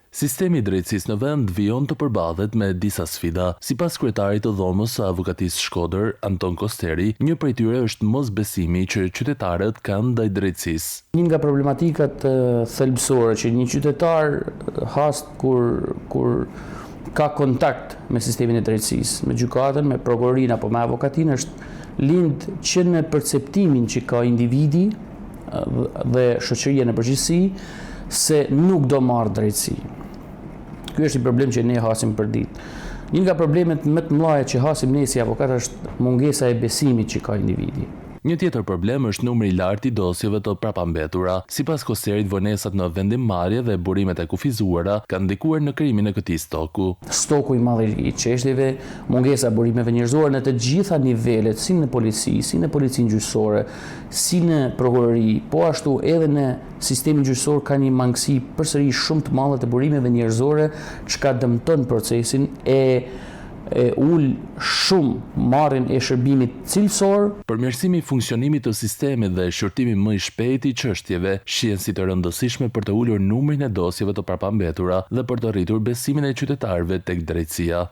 Sistemi i drejtësisë në vend vijon të përballet me disa sfida. Sipas kryetarit të dhomës së avokatisë Shkodër, Anton Kosteri, një prej tyre është mosbesimi që qytetarët kanë ndaj drejtësisë. Një nga problematikat thelbësore që një qytetar has kur ka kontakt me sistemin e drejtësisë, me gjykatën, me prokurorinë apo me avokatinë, është lind që në perceptimin që ka individi dhe shoqëria në përgjithësi se nuk do marrë drejtësi. Ky është një problem që ne hasim për ditë. Një nga problemet më të mëdha që hasim ne si avokat është mungesa e besimit që ka individi. Një tjetër problem është numri i lartë i dosjeve të prapambetura. Sipas Kosterit, vonesat në vendimmarrje dhe burimet e kufizuara kanë ndikuar në krijimin e këtij stoku. Stoku i madh i çështjeve, mungesa e burimeve njerëzore në të gjitha nivelet, si në polici, si në policinë gjyqësore, si në prokurori, po ashtu edhe në sistemin gjyqësor ka një mangësi përsëri shumë të madhe të burimeve njerëzore, çka dëmton procesin e ul shumë marrjen e shërbimit cilësor. Përmirësimi i funksionimit të sistemit dhe shqyrtimi më i shpejtë i çështjeve shihen si të rëndësishme për të ulur numrin e dosjeve të prapambetura dhe për të rritur besimin e qytetarëve tek drejtësia.